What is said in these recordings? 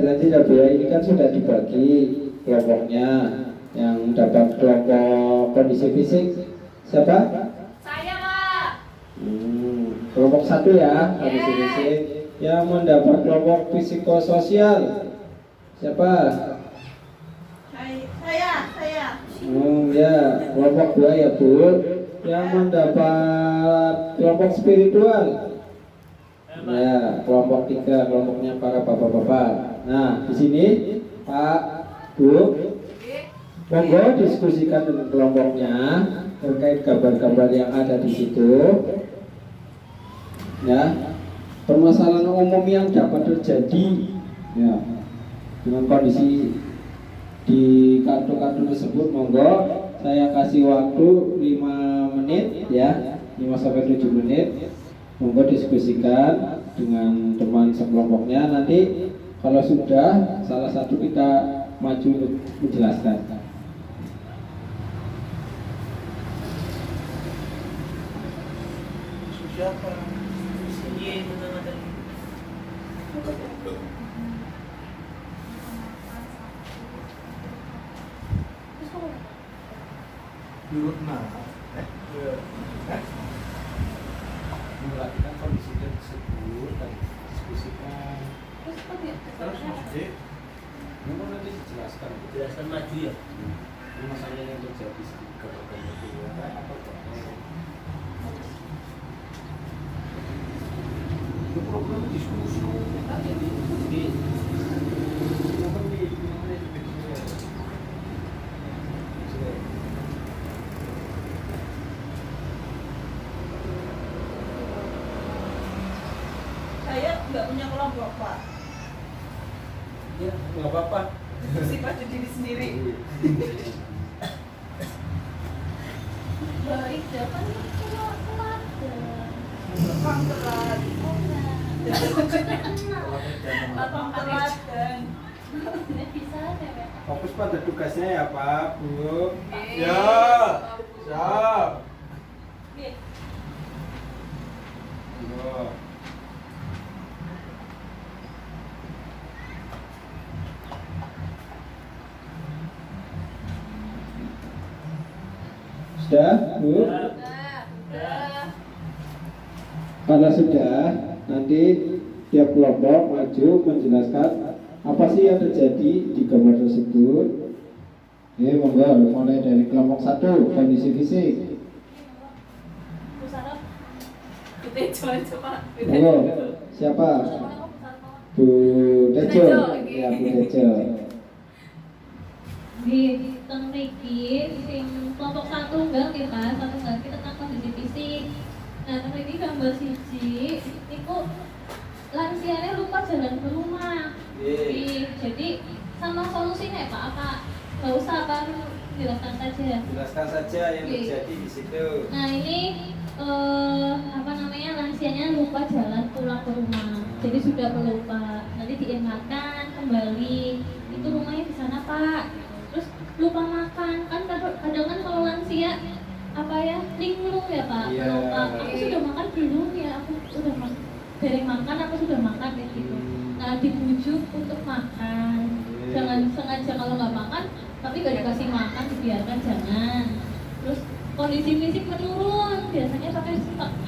dilanjut ya Bu. Ini kan sudah dibagi kelompoknya. Yang dapat kelompok kondisi fisik siapa? Saya, Pak. Kelompok 1 ya, kondisi fisik. Yang mendapat kelompok psikososial siapa? Saya. Ya, kelompok 2 ya Bu. Yang mendapat kelompok spiritual ya, kelompok 3, kelompoknya para bapak-bapak. Nah, di sini Pak, Bu, monggo diskusikan dengan kelompoknya terkait gambar-gambar yang ada di situ. Ya, permasalahan umum yang dapat terjadi ya dengan kondisi di kartu-kartu tersebut. Monggo saya kasih waktu 5 menit ya, 5-7 menit. Monggo diskusikan dengan teman sekelompoknya. Nanti kalau sudah salah satu kita maju untuk menjelaskan. Siapa? Menurut Memperhatikan kondisi tersebut dan diskusikan. Terus maksudnya, mungkin nanti dijelaskan. jelaskan maju ya. Ini masalah yang terjadi sekitar apa itu problem diskusi jadi Saya nggak punya kelompok, Pak. ya nggak apa-apa. Diskusi pada diri sendiri. Baik, dapat telat. Lapang telat. Lapang telat dan Ini bisa ya. Fokus pada tugasnya ya Pak, Bu. Ya. Siap. Sudah, Bu? Kalau sudah, nanti tiap kelompok maju menjelaskan apa sih yang terjadi di gambar tersebut. Monggo mulai dari kelompok 1, kondisi fisik. Monggo, siapa? Bu Tejo. Ya, Bu Tejo. Di teng mriki sing kelompok 1 enggak nggih Pak, 1 enggak kita tentang kondisi fisik. Nah, teng mriki gambar siji niku lansianya lupa jalan ke rumah. Jadi sama solusinya Pak, apa nggak usah apa jelaskan saja. Jelaskan saja yang terjadi di situ. Nah ini lansianya lupa jalan pulang ke rumah. Jadi sudah melupa. Nanti diingatkan kembali. Itu rumahnya di sana Pak. Terus lupa makan. Kan kadang kan kalau lansia linglung ya Pak. Iya. Lupa. Aku sudah makan belum ya? Aku sudah makan. Dari makan aku sudah makan kayak gitu. Nah dibujuk untuk makan. Jangan sengaja kalau nggak makan, tapi nggak dikasih makan dibiarkan jangan. Terus kondisi fisik menurun, biasanya pakai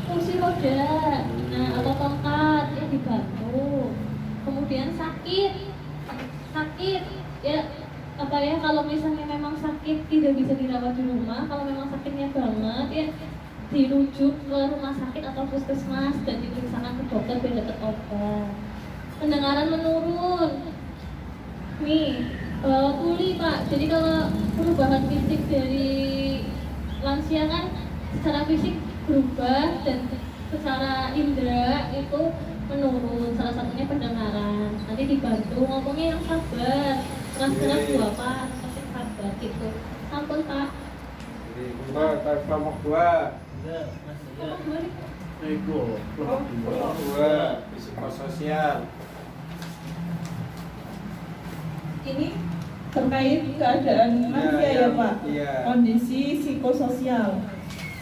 kursi roda, nah atau tongkat ya dibantu. Kemudian sakit ya kalau misalnya memang sakit tidak bisa dirawat di rumah, kalau memang sakitnya banget ya dirujuk ke rumah sakit atau puskesmas dan diperiksakan ke dokter biar dapat obat. Pendengaran menurun, tuli Pak. Jadi kalau perubahan fisik dari lansia kan secara fisik berubah dan secara indera itu menurun, salah satunya pendengaran. Nanti dibantu ngomongnya yang sabar, keras-keras dua Pak, tapi sabar gitu. Sampun Pak. Kelompok 2. Kelompok 2 nih. Kelompok 2, psikososial. ini terkait keadaan lansia ya Pak. Iya. Kondisi psikososial.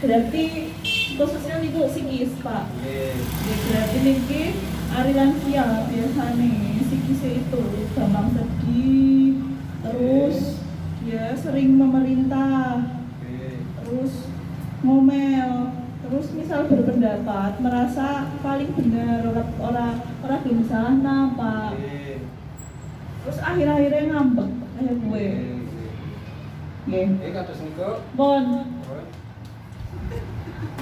Berarti psikososial itu psikis Pak. Nggih. Ya, berarti niki ari lansia biasanya psikisnya itu gampang sedih, terus ya sering memerintah, Nggih. terus ngomel, terus misal berpendapat merasa paling benar orang belum salah napa, Nggih. terus akhir-akhirnya ngambek kayak gue. Nggih. Kados niku. Bon,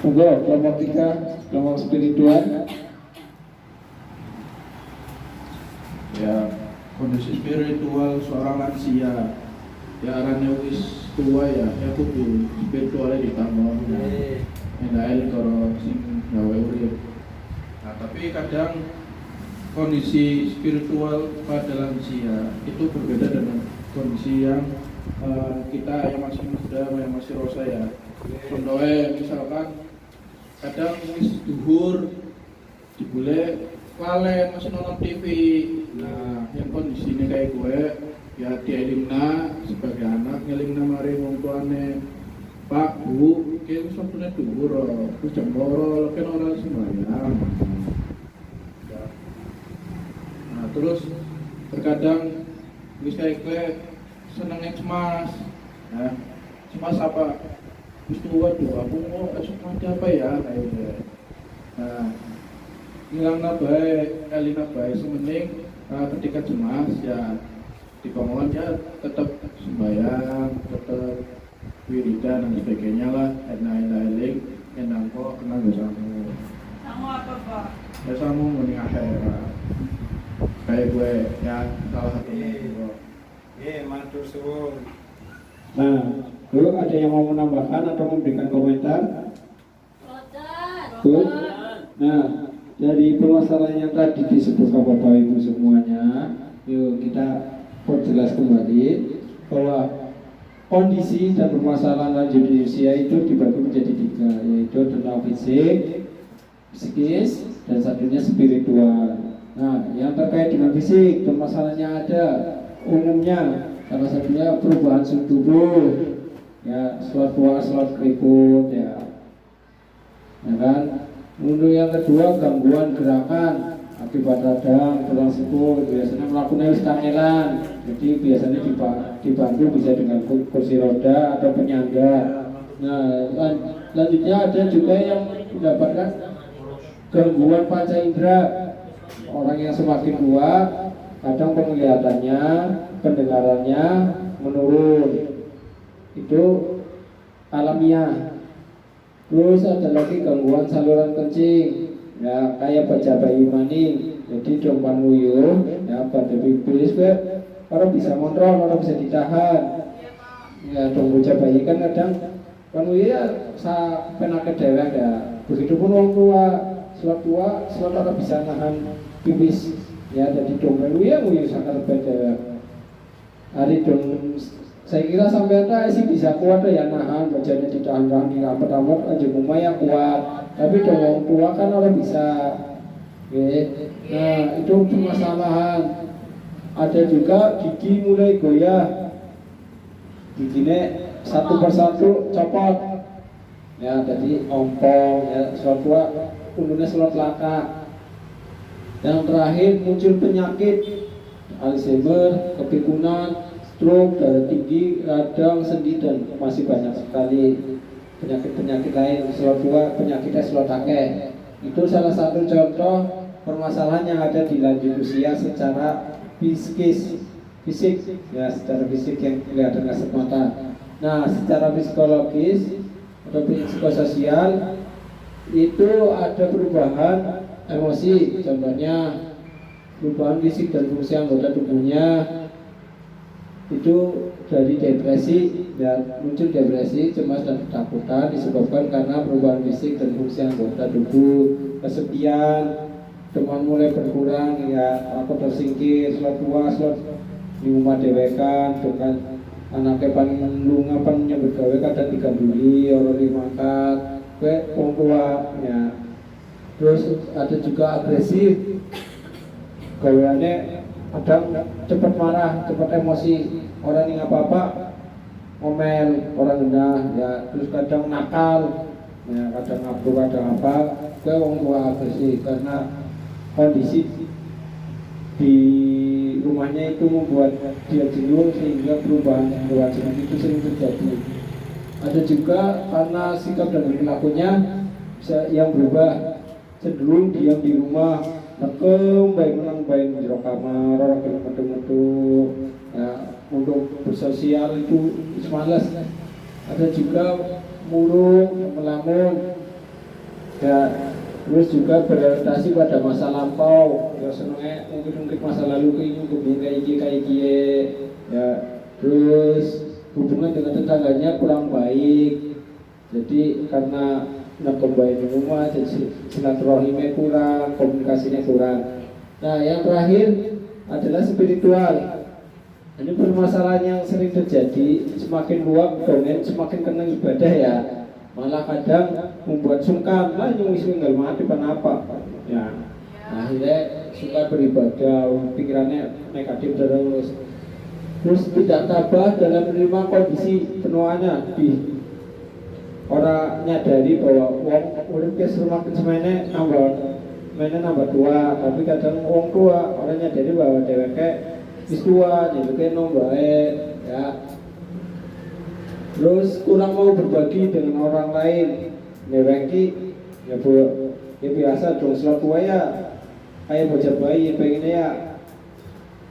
Monggo kelompok 3, kelompok spiritual. Ya, kondisi spiritual seorang lansia ya arane wis tua ya kudu spiritualnya ditambah Nggih. enak karo sing gawe urip. Nah, tapi kadang kondisi spiritual pada lansia itu berbeda dengan kondisi yang kita yang masih muda, yang masih rosa ya. Contohnya misalkan kadang wis duhur dibule lalen masih nonton TV. Nah, yang kondisinya kayak gue ya dielimna sebagai anak ngelimna mari wong tuane. Pak, Bu, kayak wis waktune duhur, wis jam 2 kan ora sembahyang. Ya. Nah, terus terkadang wis kayak gue senengnya cemas. Ya. Cemas apa? Wis tua aku mau esok mati apa ya kayak gitu. Nah, ngilang nabai, kali nabai sementing ketika cemas ya dibangun ya tetap sembahyang, tetap wiridan dan sebagainya lah, enak-enak enang kok kenal bersama. kamu apa Pak? Bersama mending akhirat. Kayak gue ya salah satunya. Nggih, matur suwun. Nah, dulu ada yang mau menambahkan atau memberikan komentar? Rodan. Bu? Nah, dari permasalahan yang tadi disebut Bapak Ibu semuanya, yuk kita perjelas kembali bahwa kondisi dan permasalahan lanjut di usia itu dibagi menjadi 3, yaitu tentang fisik, psikis, dan satunya spiritual. Nah, yang terkait dengan fisik, permasalahannya ada umumnya, salah satunya perubahan suhu tubuh, ya, slot buang, slot keriput, ya kan. Untuk yang kedua, gangguan gerakan akibat radang, tulang sikut, biasanya melakukan kangelan. Jadi biasanya dibantu bisa dengan kursi roda atau penyangga. Nah, selanjutnya ada juga yang mendapatkan gangguan panca indera. Orang yang semakin tua, kadang penglihatannya, pendengarannya menurun. Itu alamiah. Terus ada lagi gangguan saluran kencing, ya kayak baja bayi maning, jadi dompan wuyuh, ya pada pipis, orang bisa kontrol, orang bisa ditahan. Ya dong baja bayi kan kadang kan wuyuh ya sa penaket dewek ya. Begitupun orang tua, orang bisa nahan pipis, ya jadi dompan wuyuh sangat beda. Hari dong. Saya kira sampai ada sih bisa kuat ya nahan bajanya ditahan-tahan di rapat-rapat aja yang kuat. Tapi dong tua kan orang bisa. Oke. Nah itu permasalahan. Ada juga gigi mulai goyah. Giginya satu persatu copot. Ya jadi ompong ya slot tua undurnya slot laka. Yang terakhir muncul penyakit Alzheimer, kepikunan, stroke, darah tinggi, radang, sendi, dan masih banyak sekali penyakit-penyakit lain. Slot 2, penyakitnya slot akeh. Itu salah satu contoh permasalahan yang ada di lanjut usia secara fisik, ya secara fisik yang kelihatan kasat mata. Nah, secara psikologis atau psikososial itu ada perubahan emosi, contohnya perubahan fisik dan fungsi anggota tubuhnya. Itu dari depresi, dan muncul depresi, cemas dan ketakutan disebabkan karena perubahan fisik dan fungsi anggota tubuh. Kesepian, teman mulai berkurang, ya aku tersingkir, slot tua, slot di rumah dewekan, dengan anaknya paling lunga pan nyebut gawe kadang diganduli, orang dimangkat, wong tua, ya. Terus ada juga agresif, gaweannya kadang cepat marah, cepat emosi, orang yang apa-apa ngomel, orang genah, ya. Terus kadang nakal, ya kadang ngablu kadang apa, ke wong tua agresif karena kondisi di rumahnya itu membuat dia jenuh sehingga perubahan kewajiban itu sering terjadi. Ada juga karena sikap dan perilakunya yang berubah, cenderung diam di rumah, nekem baik menang baik di kamar, orang yang metu-metu, ya, untuk bersosial itu malas. Ada juga murung, melamun, ya, terus juga berorientasi pada masa lampau, ya senengnya mungkin masa lalu kayak gini, ya, terus hubungan dengan tetangganya kurang baik, jadi karena kembali di rumah, jadi silaturahimnya kurang, komunikasinya kurang. Nah, yang terakhir adalah spiritual. Ini permasalahan yang sering terjadi, semakin luang dongen, semakin kenang ibadah ya, malah kadang membuat sungkan, lah yang nggak mati kenapa? Ya, akhirnya suka beribadah, pikirannya negatif terus tidak tabah dalam menerima kondisi penuaannya di orang nyadari bahwa wong urip semakin semene nambah tua, tapi kadang wong tua orang nyadari bahwa dheweke wis tua, dheweke nombae ya. Terus kurang mau berbagi dengan orang lain. Dheweke ya biasa dong selalu tua ya. Kayak bocah bayi pengennya ya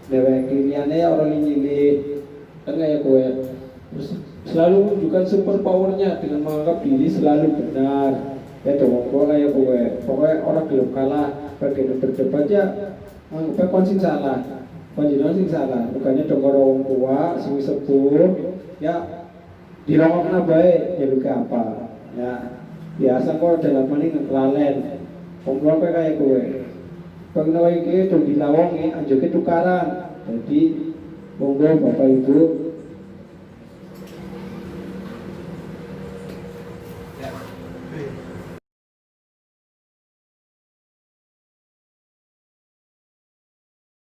dheweke liyane ya orang nyilih. Kan kayak kowe. Terus selalu menunjukkan super powernya dengan menganggap diri selalu benar. Ya dong, gue kayak gue. Pokoknya orang belum kalah, bagian berdebat ya anggapnya kon sing salah, konjinan sing salah. Bukannya dong orang tua, sing sepuh, ya dirongokna baik, ya luka apa? Ya biasa kok dalam ini ngelalen. Komplot kayak gue. Pengen kayak gitu dong dilawongi, anjoknya tukaran. Jadi monggo Bapak Ibu